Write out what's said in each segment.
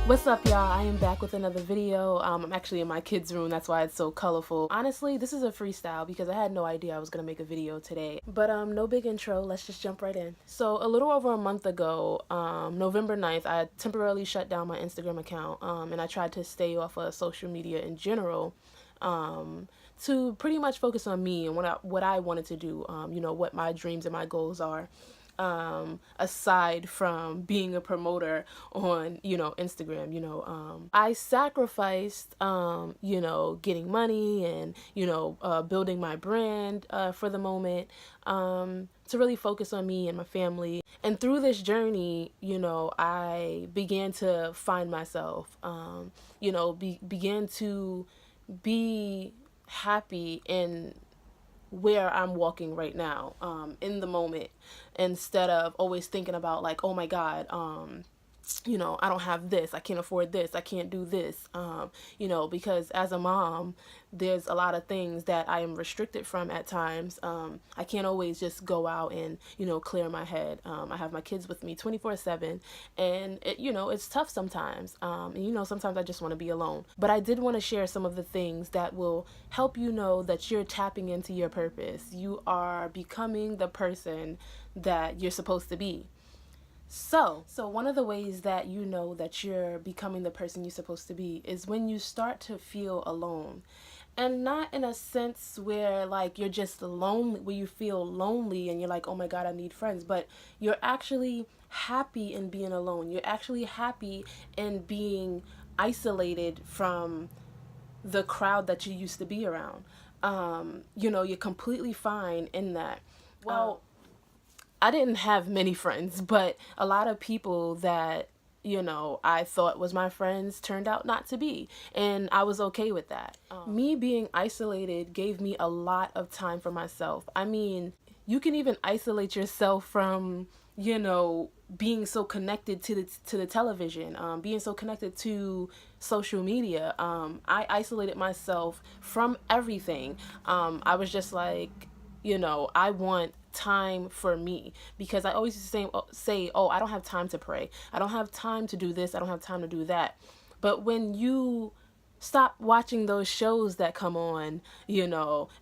What's up, y'all? I am back with another video. I'm actually in my kids' room, that's why it's so colorful. Honestly, this is a freestyle because I had no idea I was gonna make a video today. But no big intro, let's just jump right in. So a little over a month ago, November 9th, I temporarily shut down my Instagram account, and I tried to stay off of social media in general, to pretty much focus on me and what I wanted to do, what my dreams and my goals are. Aside from being a promoter on, Instagram, I sacrificed, getting money and, building my brand, for the moment, to really focus on me and my family. And through this journey, I began to find myself, began to be happy in where I'm walking right now, in the moment, instead of always thinking about like, oh my God, I don't have this, I can't afford this, I can't do this, because as a mom, there's a lot of things that I am restricted from at times. I can't always just go out and, clear my head. I have my kids with me 24/7, and it's tough sometimes. And sometimes I just want to be alone. But I did want to share some of the things that will help you know that you're tapping into your purpose. You are becoming the person that you're supposed to be. So one of the ways that you know that you're becoming the person you're supposed to be is when you start to feel alone. And not in a sense where like you're just lonely, where you feel lonely and you're like, oh my God, I need friends, but you're actually happy in being alone. You're actually happy in being isolated from the crowd that you used to be around. You're completely fine in that. Well, I didn't have many friends, but a lot of people that, I thought was my friends turned out not to be. And I was okay with that. Me being isolated gave me a lot of time for myself. I mean, you can even isolate yourself from, being so connected to the television, being so connected to social media. I isolated myself from everything. I was just like, I want time for me, because I always used to say, oh, I don't have time to pray. I don't have time to do this. I don't have time to do that. But when you stop watching those shows that come on,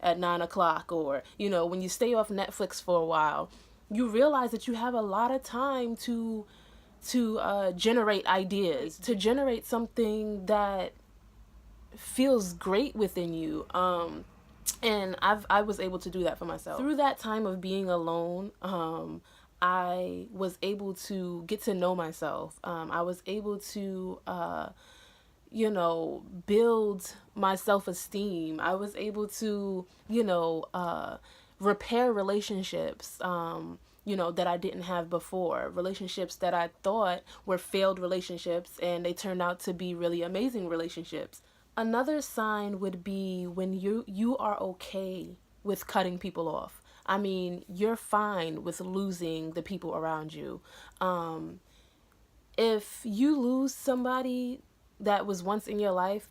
at 9 o'clock, or, when you stay off Netflix for a while, you realize that you have a lot of time to generate ideas, to generate something that feels great within you. And I was able to do that for myself. Through that time of being alone, I was able to get to know myself. I was able to, build my self-esteem. I was able to, repair relationships, that I didn't have before. Relationships that I thought were failed relationships, and they turned out to be really amazing relationships. Another sign would be when you are okay with cutting people off. I mean, you're fine with losing the people around you. If you lose somebody that was once in your life,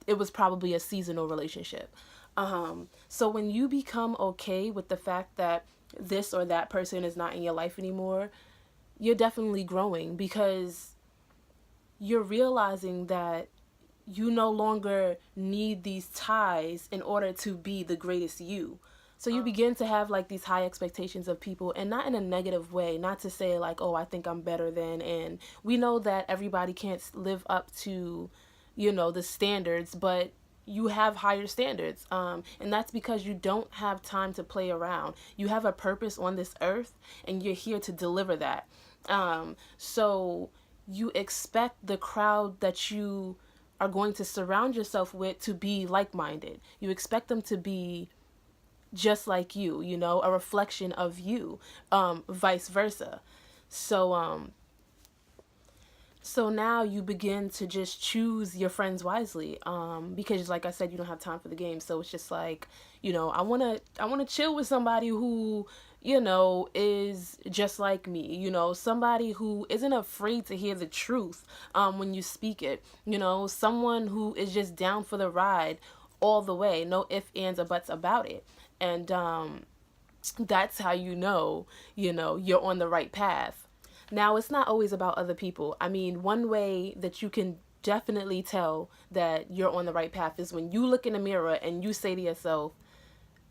it was probably a seasonal relationship. So when you become okay with the fact that this or that person is not in your life anymore, you're definitely growing, because you're realizing that you no longer need these ties in order to be the greatest you. So you begin to have like these high expectations of people, and not in a negative way, not to say like, oh, I think I'm better than, and we know that everybody can't live up to, the standards, but you have higher standards. And that's because you don't have time to play around. You have a purpose on this earth, and you're here to deliver that. So you expect the crowd that you are going to surround yourself with to be like-minded. You expect them to be just like you, a reflection of you, vice versa. So now you begin to just choose your friends wisely, because like I said, you don't have time for the game. So it's just like, I want to chill with somebody who, is just like me, somebody who isn't afraid to hear the truth, when you speak it, someone who is just down for the ride all the way, no ifs, ands, or buts about it. And that's how you're on the right path. Now, it's not always about other people. I mean, one way that you can definitely tell that you're on the right path is when you look in the mirror and you say to yourself,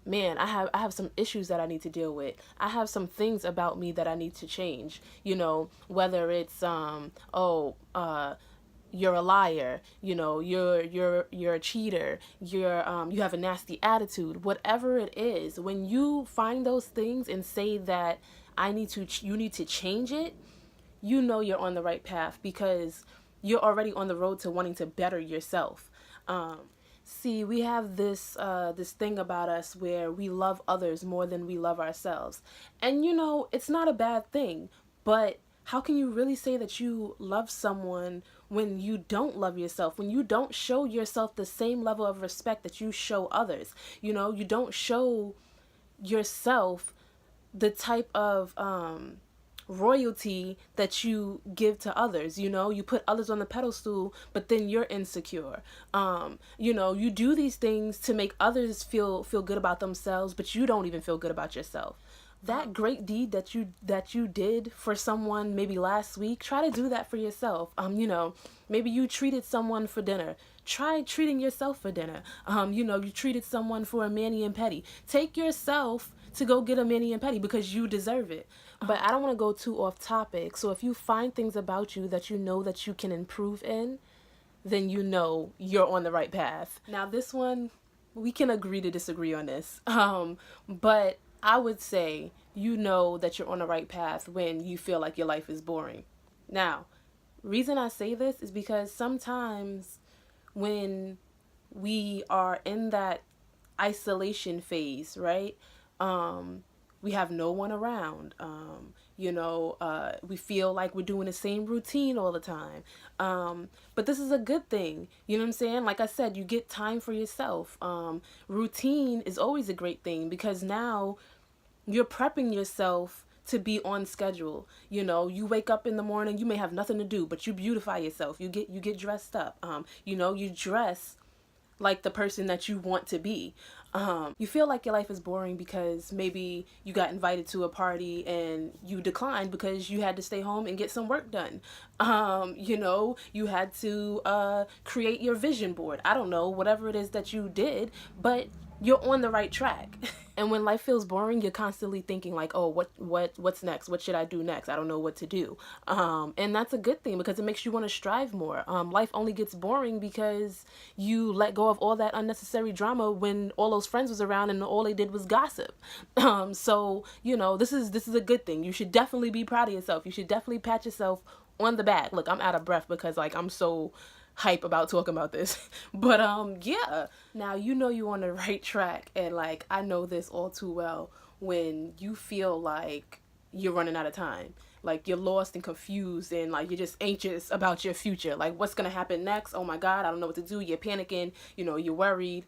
man, I have some issues that I need to deal with. I have some things about me that I need to change. You know, whether it's you're a liar, you know, you're a cheater, you have a nasty attitude, whatever it is. When you find those things and say that you need to change it, you know you're on the right path because you're already on the road to wanting to better yourself. See, we have this thing about us where we love others more than we love ourselves. And you know, it's not a bad thing, but how can you really say that you love someone when you don't love yourself, when you don't show yourself the same level of respect that you show others? You know, you don't show yourself the type of royalty that you give to others. You know, you put others on the pedestal, but then you're insecure. You know, you do these things to make others feel good about themselves, but you don't even feel good about yourself. That great deed that you did for someone maybe last week, try to do that for yourself. You know, maybe you treated someone for dinner. Try treating yourself for dinner. You know, you treated someone for a mani and pedi. Take yourself to go get a mani and pedi because you deserve it. But I don't want to go too off topic. So if you find things about you that you know that you can improve in, then you know you're on the right path. Now this one, we can agree to disagree on this. But I would say you know that you're on the right path when you feel like your life is boring. Now, reason I say this is because sometimes when we are in that isolation phase, right? We have no one around. You know, we feel like we're doing the same routine all the time. But this is a good thing. You know what I'm saying? Like I said, you get time for yourself. Routine is always a great thing because now you're prepping yourself to be on schedule. You know, you wake up in the morning, you may have nothing to do, but you beautify yourself. You get dressed up. You know, you dress like the person that you want to be. You feel like your life is boring because maybe you got invited to a party and you declined because you had to stay home and get some work done. You know, you had to create your vision board. I don't know, whatever it is that you did, but you're on the right track. And when life feels boring, you're constantly thinking like, oh, what's next? What should I do next? I don't know what to do. And that's a good thing because it makes you want to strive more. Life only gets boring because you let go of all that unnecessary drama when all those friends was around and all they did was gossip. So, you know, this is a good thing. You should definitely be proud of yourself. You should definitely pat yourself on the back. Look, I'm out of breath because like I'm so hype about talking about this. But yeah, now you know you're on the right track, and like I know this all too well when you feel like you're running out of time, like you're lost and confused and like you're just anxious about your future, like what's gonna happen next. Oh my god, I don't know what to do. You're panicking, you know, you're worried.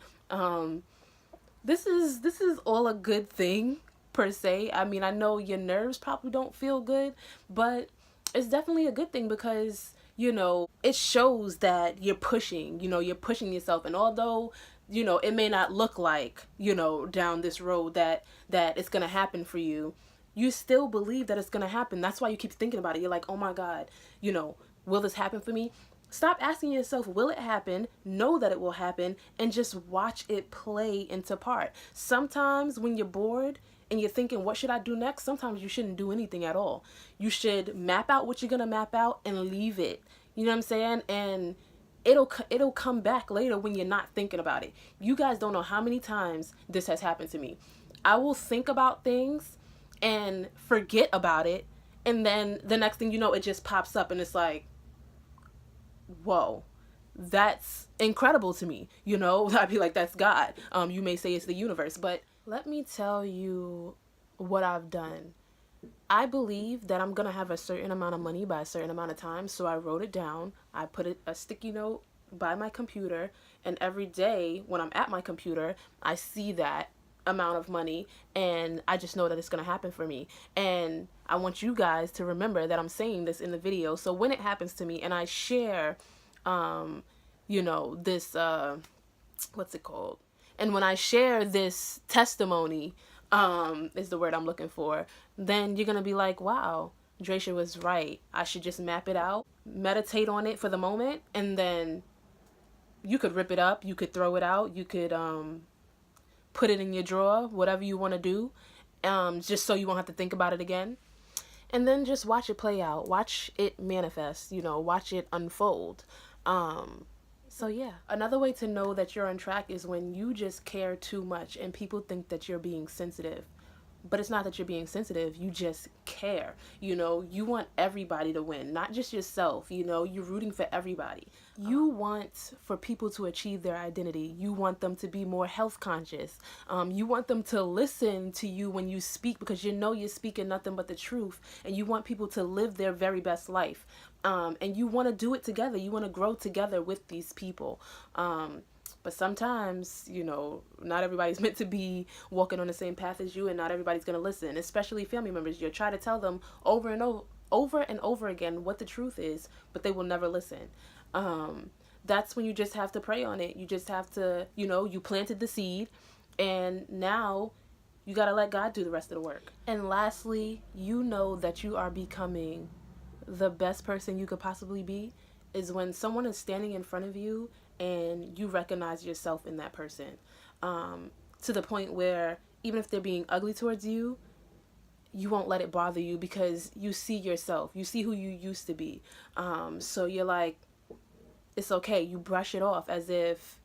This is all a good thing per se. I mean, I know your nerves probably don't feel good, but it's definitely a good thing because you know, it shows that you're pushing, you know, you're pushing yourself. And although, you know, it may not look like, you know, down this road that it's going to happen for you, you still believe that it's going to happen. That's why you keep thinking about it. You're like, oh my God, you know, will this happen for me? Stop asking yourself, will it happen? Know that it will happen and just watch it play into part. Sometimes when you're bored, and you're thinking, what should I do next? Sometimes you shouldn't do anything at all. You should map out what you're going to map out and leave it. You know what I'm saying? And it'll come back later when you're not thinking about it. You guys don't know how many times this has happened to me. I will think about things and forget about it. And then the next thing you know, it just pops up and it's like, whoa. That's incredible to me. You know, I'd be like, that's God. You may say it's the universe, but let me tell you what I've done. I believe that I'm going to have a certain amount of money by a certain amount of time. So I wrote it down. I put a sticky note by my computer. And every day when I'm at my computer, I see that amount of money. And I just know that it's going to happen for me. And I want you guys to remember that I'm saying this in the video. So when it happens to me and I share, you know, this, what's it called? And when I share this testimony, is the word I'm looking for, then you're going to be like, wow, Dracia was right. I should just map it out, meditate on it for the moment, and then you could rip it up, you could throw it out, you could put it in your drawer, whatever you want to do, just so you won't have to think about it again. And then just watch it play out, watch it manifest, you know, watch it unfold. So yeah, another way to know that you're on track is when you just care too much and people think that you're being sensitive. But it's not that you're being sensitive, you just care. You know, you want everybody to win, not just yourself. You know, you're rooting for everybody. You want for people to achieve their identity. You want them to be more health conscious. You want them to listen to you when you speak, because you know you're speaking nothing but the truth. And you want people to live their very best life. And you want to do it together. You want to grow together with these people. But sometimes, you know, not everybody's meant to be walking on the same path as you, and not everybody's going to listen, especially family members. You'll try to tell them over and over again what the truth is, but they will never listen. That's when you just have to pray on it. You just have to, you know, you planted the seed, and now you got to let God do the rest of the work. And lastly, you know that you are becoming the best person you could possibly be is when someone is standing in front of you and you recognize yourself in that person, to the point where even if they're being ugly towards you, you won't let it bother you because you see yourself. You see who you used to be. So you're like, it's okay. You brush it off as if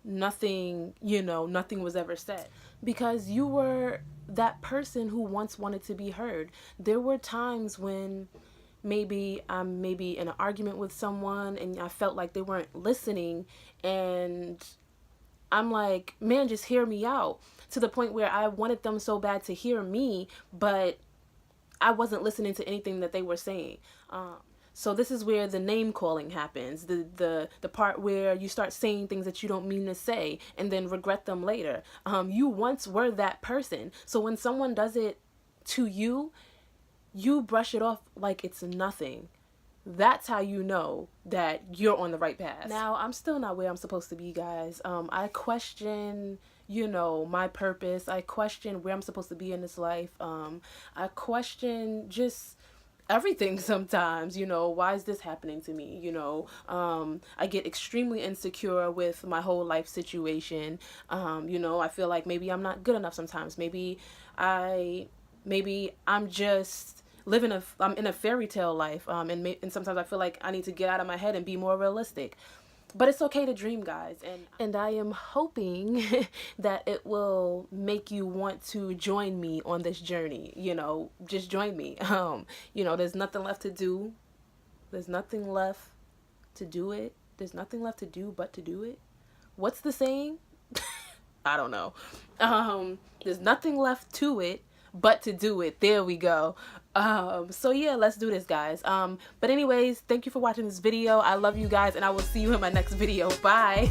nothing, you know, nothing was ever said. Because you were that person who once wanted to be heard. There were times when maybe I'm in an argument with someone and I felt like they weren't listening, and I'm like, man, just hear me out, to the point where I wanted them so bad to hear me, but I wasn't listening to anything that they were saying. So this is where the name calling happens, the part where you start saying things that you don't mean to say and then regret them later. You once were that person. So when someone does it to you, you brush it off like it's nothing. That's how you know that you're on the right path. Now, I'm still not where I'm supposed to be, guys. I question, you know, my purpose. I question where I'm supposed to be in this life. I question just everything sometimes, you know, why is this happening to me? You know, I get extremely insecure with my whole life situation. You know, I feel like maybe I'm not good enough sometimes. Maybe I'm just I'm in a fairy tale life, and sometimes I feel like I need to get out of my head and be more realistic. But it's okay to dream, guys, and I am hoping that it will make you want to join me on this journey. You know, just join me. You know, there's nothing left to do. There's nothing left to do it. There's nothing left to do but to do it. What's the saying? I don't know. There's nothing left to it but to do it. There we go. So yeah, let's do this, guys. But anyways, thank you for watching this video. I love you guys, and I will see you in my next video. Bye.